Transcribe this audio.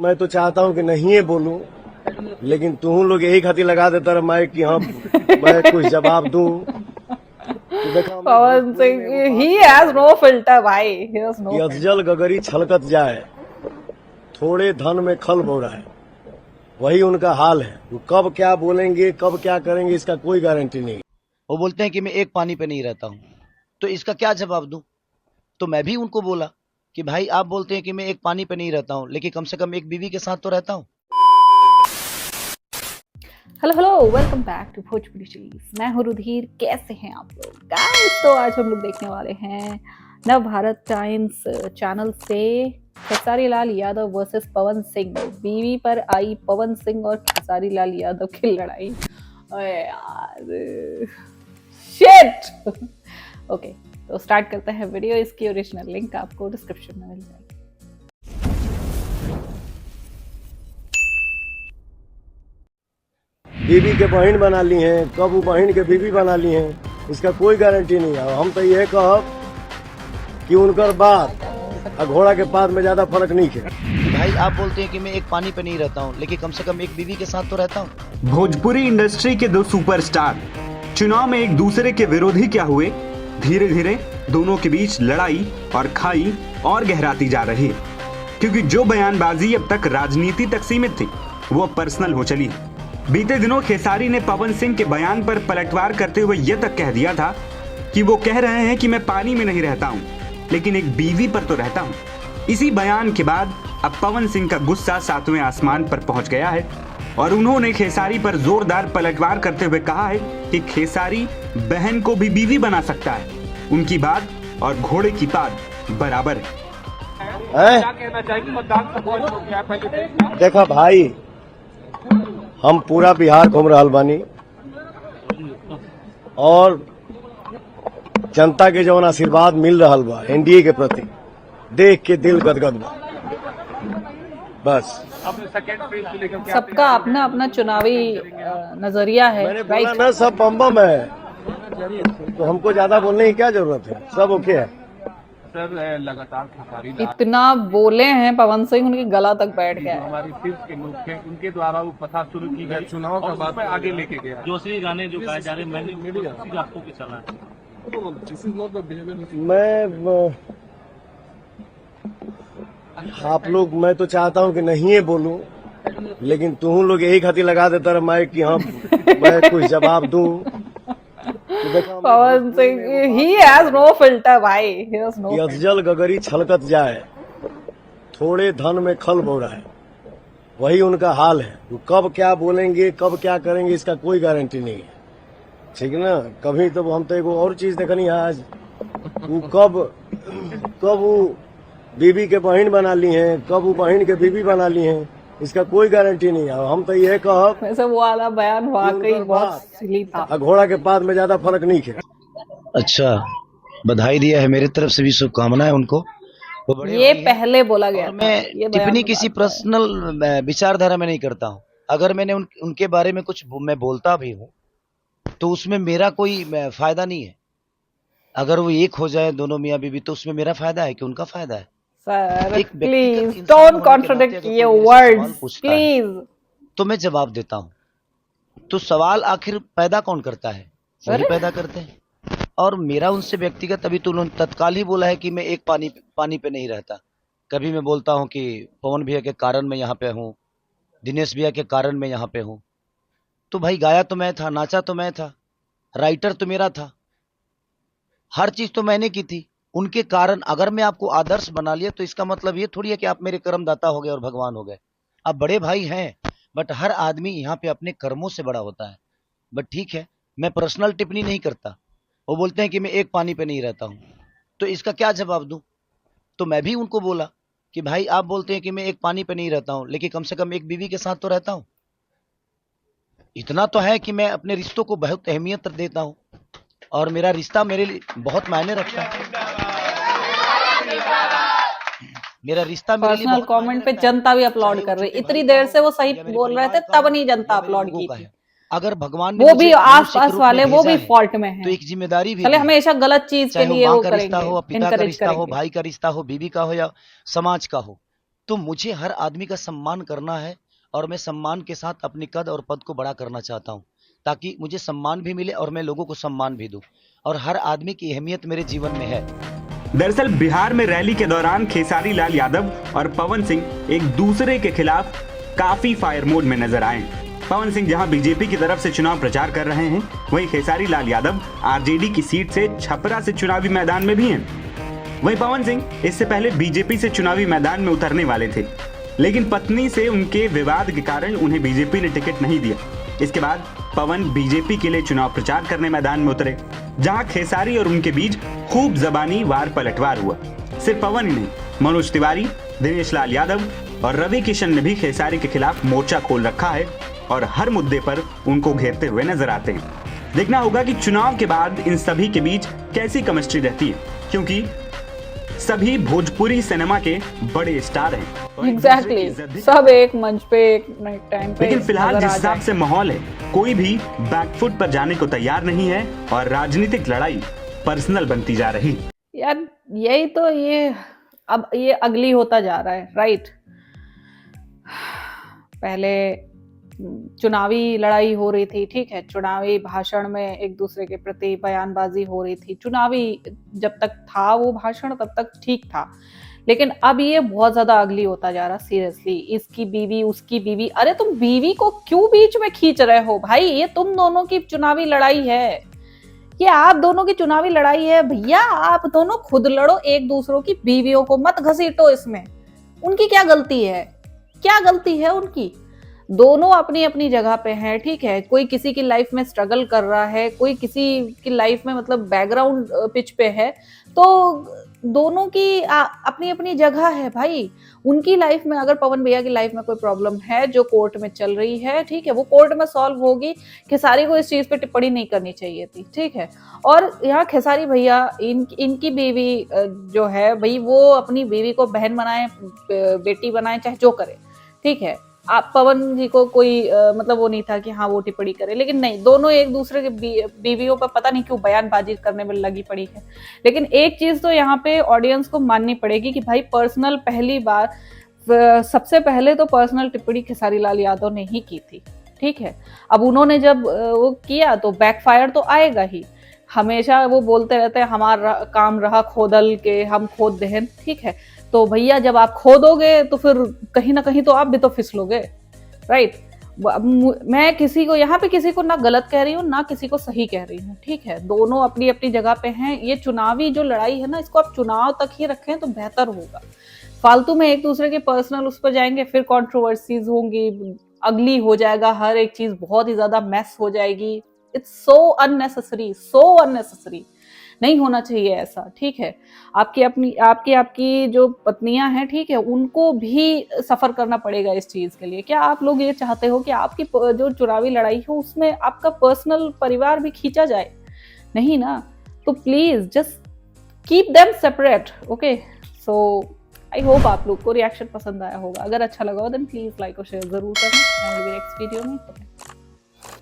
मैं तो चाहता हूँ कि नहीं ये बोलूं, लेकिन तुम लोग यही खातिर लगा देता रहा मैं कि हाँ मैं कुछ जवाब दूं। तो देखा Pawan Singh, he has no filter भाई, he has no कि filter. अफजल गगरी छलकत जाए, थोड़े धन में खल बोराए, वही उनका हाल है। वो कब क्या बोलेंगे, कब क्या करेंगे, इसका कोई गारंटी नहीं। वो बोलते हैं कि मैं एक पानी पे नहीं रहता हूँ, तो इसका क्या जवाब दूं? तो मैं भी उनको बोला कि भाई आप बोलते हैं कि मैं एक पानी पे नहीं रहता हूँ, लेकिन कम से कम एक बीवी के साथ तो रहता हूँ। Hello, welcome back to Bhojpuri series. मैं हूँ रुधिर। कैसे हैं आप लोग गाइस? तो आज हम लोग देखने वाले हैं नव भारत टाइम्स चैनल से खेसारी लाल यादव वर्सेस पवन सिंह। बीवी पर आई पवन सिंह और खेसारी लाल यादव की लड़ाई। अरे यार, शिट। ओके, तो स्टार्ट करते हैं वीडियो। इसकी ओरिजिनल लिंक आपको डिस्क्रिप्शन में मिल जाएगी। बीवी के बहन बना ली हैं, कब वो बहन के बीवी बना ली हैं, इसका कोई गारंटी नहीं है। हम तो ये कहब कि उनकर बात और घोड़ा के पात में ज्यादा फर्क नहीं है। भाई आप बोलते हैं कि मैं एक पानी पे नहीं रहता हूँ, लेकिन कम से कम एक बीवी के साथ तो रहता हूँ। भोजपुरी इंडस्ट्री के दो सुपरस्टार चुनाव में एक दूसरे के विरोधी क्या हुए, धीरे धीरे दोनों के बीच लड़ाई और खाई और गहराती जा रही है, क्योंकि जो बयानबाजी अब तक राजनीति तक सीमित थी वो अब पर्सनल हो चली है। बीते दिनों खेसारी ने पवन सिंह के बयान पर पलटवार करते हुए यह तक कह दिया था कि वो कह रहे हैं कि मैं पानी में नहीं रहता हूं, लेकिन एक बीवी पर तो रहता हूं। इसी बयान के बाद अब पवन सिंह का गुस्सा 7वें आसमान पर पहुंच गया है और उन्होंने खेसारी पर जोरदार पलटवार करते हुए कहा है कि खेसारी बहन को भी बीवी बना सकता है, उनकी बात और घोड़े की बात बराबर है। देखा भाई, हम पूरा बिहार घूम रहल बानी और जनता के जौन आशीर्वाद मिल रहल बा एनडीए के प्रति, देख के दिल गदगद बा। बस सबका अपना अपना चुनावी नजरिया है, मैंने बोला राइट? ना सब बम बम है, तो हमको ज्यादा बोलने की क्या जरूरत है, सब ओके है। सर लगातार खेसारी लाल इतना बोले हैं पवन सिंह, उनकी गला तक बैठ गया है। हमारी सिर्फ के लोग थे, उनके द्वारा वो प्रथा शुरू की गई, चुनाव का बात आगे लेके गया। जोशी गाने जो गाए जा रहे हैं, मैंने आपको भी चला है। आप लोग, मैं तो चाहता हूँ कि नहीं ये बोलूं, लेकिन तुम लोग यही खातिर लगा देता रहा मैं कि हाँ मैं कुछ जवाब दूं। तो देखा Pawan Singh, he has no filter भाई, he has no कि filter. अफजल गगरी छलकत जाए, थोड़े धन में खल बोराए, वही उनका हाल है। वो कब क्या बोलेंगे, कब क्या करेंगे, इसका कोई गारंटी नहीं है। ठीक है ना? कभी तो हम तो एक और चीज देखनी है आज, वो कब वो बीवी के बहन बना ली हैं, कब वो बहन के बीवी बना ली हैं, इसका कोई गारंटी नहीं है। हम तो ये कहब वैसे वो वाला बयान वाकई उनका बहुत बात सिली था। और घोड़ा के पात में ज्यादा फर्क नहीं है। अच्छा, बधाई दिया है, मेरी तरफ से भी शुभकामनाएं उनको। वो बड़े ये भाई हैं। पहले बोला गया और था, मैं ये बयान टिप्पणी तो किसी बाद में आया। पर्सनल विचारधारा में नहीं करता हूँ। अगर मैंने उनके बारे में कुछ मैं बोलता भी हूँ तो उसमें मेरा कोई फायदा नहीं है। अगर वो एक हो जाए दोनों मियाँ बीवी, तो उसमें मेरा फायदा है कि उनका फायदा है। सर एक व्यक्तिगत प्लीज इंसान डोंट होने के कॉन्ट्रडिक्ट नाते अगर योर कोई मेरे से सवाल वर्ड्स पूछता है, प्लीज। तो मैं जवाब देता हूँ। तो सवाल आखिर पैदा कौन करता है? वही अरे! पैदा करते हैं। और मेरा उनसे व्यक्तिगत, अभी तो उन्होंने तत्काल ही बोला है कि मैं एक पानी पे नहीं रहता। कभी मैं बोलता हूँ कि पवन भैया के कारण मैं यहाँ पे हूँ, दिनेश भैया के कारण मैं यहाँ पे हूँ। तो भाई गाया तो मैं था, नाचा तो मैं था, राइटर तो मेरा था, हर चीज तो मैंने की थी। उनके कारण अगर मैं आपको आदर्श बना लिया, तो इसका मतलब ये थोड़ी है कि आप मेरे कर्मदाता हो गए और भगवान हो गए। आप बड़े भाई हैं, बट हर आदमी यहाँ पे अपने कर्मों से बड़ा होता है। बट ठीक है, मैं पर्सनल टिप्पणी नहीं करता। वो बोलते हैं कि मैं एक पानी पे नहीं रहता हूँ, तो इसका क्या जवाब दूं? तो मैं भी उनको बोला कि भाई आप बोलते हैं कि मैं एक पानी पे नहीं रहता हूँ, लेकिन कम से कम एक बीवी के साथ तो रहता हूँ। इतना तो है कि मैं अपने रिश्तों को बहुत अहमियत देता हूँ और मेरा रिश्ता मेरे लिए बहुत मायने रखता है। मेरा रिश्ता मेरे लिए पर्सनल बहुत मायने कमेंट पे रखता है। जनता भी अपलोड चाहे कर वो रही। छोटे इतनी भाई देर का से वो हो, सही या मेरे बोल रहे थे, परिवार का तब हो, नहीं जनता या मेरे अपलोड लोगों की का थी। है। अगर भगवान ने वो मुझे भी मनुष्य आस के पास रूप वाले में वो भेजा भी है, फॉल्ट में तो हैं। एक जिम्मेदारी भी चले दी है। हमेशा गलत चीज के चाहे वो लिए माँ वो का रिश्ता करेंगे, हो, पिता का इनकरेज रिश्ता हो, करेंगे। भाई का रिश्ता हो, बीवी का हो, या समाज का हो। तो मुझे हर आदमी का सम्मान करना है और मैं सम्मान के साथ अपनी कद और पद को बड़ा करना चाहता हूँ, ताकि मुझे सम्मान भी मिले और मैं लोगों को सम्मान भी दूं, और हर आदमी की अहमियत मेरे जीवन में है। दरअसल बिहार में रैली के दौरान खेसारी लाल यादव और पवन सिंह एक दूसरे के खिलाफ काफी फायर मोड में नजर आए। पवन सिंह जहां बीजेपी की तरफ से चुनाव प्रचार कर रहे हैं, वहीं खेसारी लाल यादव आरजेडी की सीट से छपरा से चुनावी मैदान में भी हैं। वहीं पवन सिंह इससे पहले बीजेपी से चुनावी मैदान में उतरने वाले थे, लेकिन पत्नी से उनके विवाद के कारण उन्हें बीजेपी ने टिकट नहीं दिया। इसके बाद पवन बीजेपी के लिए चुनाव प्रचार करने मैदान में उतरे, जहां खेसारी और उनके बीच खूब जबानी वार पलटवार हुआ। सिर्फ पवन ही नहीं, मनोज तिवारी, दिनेश लाल यादव और रवि किशन ने भी खेसारी के खिलाफ मोर्चा खोल रखा है और हर मुद्दे पर उनको घेरते हुए नजर आते हैं। देखना होगा कि चुनाव के बाद इन सभी के बीच कैसी केमिस्ट्री रहती है, क्योंकि सभी भोजपुरी सिनेमा के बड़े स्टार हैं। और एक दूसरे की इज्जत एग्जैक्टली भी सब एक मंच पे एक टाइम पे लेकिन फिलहाल नजर जिस आ हिसाब जाए। से माहौल है, कोई भी बैकफुट पर जाने को तैयार नहीं है और राजनीतिक लड़ाई पर्सनल बनती जा रही है। यार यही तो अब ये अगली होता जा रहा है, राइट। पहले चुनावी लड़ाई हो रही थी, ठीक है, चुनावी भाषण में एक दूसरे के प्रति बयानबाजी हो रही थी। चुनावी जब तक था वो भाषण तब तक ठीक था, लेकिन अब ये बहुत ज्यादा अगली होता जा रहा। सीरियसली, इसकी बीवी उसकी बीवी, अरे तुम बीवी को क्यों बीच में खींच रहे हो भाई? ये तुम दोनों की चुनावी लड़ाई है, ये आप दोनों की चुनावी लड़ाई है भैया। आप दोनों खुद लड़ो, एक दूसरों की बीवियों को मत घसीटो इसमें। उनकी क्या गलती है? क्या गलती है उनकी? दोनों अपनी अपनी जगह पे हैं, ठीक है। कोई किसी की लाइफ में स्ट्रगल कर रहा है, कोई किसी की लाइफ में मतलब बैकग्राउंड पिच पे है, तो दोनों की अपनी अपनी जगह है भाई। उनकी लाइफ में अगर पवन भैया की लाइफ में कोई प्रॉब्लम है जो कोर्ट में चल रही है, ठीक है, वो कोर्ट में सॉल्व होगी। खेसारी को इस चीज पे टिप्पणी नहीं करनी चाहिए थी, ठीक है। और यहाँ खेसारी भैया इनकी बीवी जो है भाई, वो अपनी बीवी को बहन बनाए, बेटी बनाए, चाहे जो करे, ठीक है। आप पवन जी को कोई मतलब वो नहीं था कि हाँ वो टिप्पणी करे, लेकिन नहीं, दोनों एक दूसरे के बीवियों पर पता नहीं क्यों बयानबाजी करने में लगी पड़ी है। लेकिन एक चीज तो यहाँ पे ऑडियंस को माननी पड़ेगी कि भाई पर्सनल, पहली बार सबसे पहले तो पर्सनल टिप्पणी खेसारी लाल यादव ने ही की थी, ठीक है। अब उन्होंने जब वो किया तो बैकफायर तो आएगा ही। हमेशा वो बोलते रहते हैं हमारा काम रहा खोदल के, हम खोद देहन, ठीक है। तो भैया जब आप खोदोगे तो फिर कहीं ना कहीं तो आप भी तो फिसलोगे, राइट। मैं किसी को यहाँ पे किसी को ना गलत कह रही हूँ ना किसी को सही कह रही हूँ, ठीक है। दोनों अपनी अपनी जगह पे हैं। ये चुनावी जो लड़ाई है ना, इसको आप चुनाव तक ही रखें तो बेहतर होगा। फालतू में एक दूसरे के पर्सनल उस पर जाएंगे, फिर कंट्रोवर्सीज होंगी, अगली हो जाएगा, हर एक चीज बहुत ही ज्यादा मैस हो जाएगी। It's so unnecessary, so unnecessary. नहीं होना चाहिए ऐसा, ठीक है। आपकी जो पत्नियां हैं, ठीक है, उनको भी सफर करना पड़ेगा इस चीज के लिए। क्या आप लोग ये चाहते हो कि आपकी जो चुनावी लड़ाई है उसमें आपका पर्सनल परिवार भी खींचा जाए? नहीं ना। तो please just keep them separate, okay. So I hope आप लोग को रिएक्शन पसंद आया होगा। अगर अच्छा लगा हो देन प्लीज लाइक और शेयर जरूर करना। नेक्स्ट वीडियो में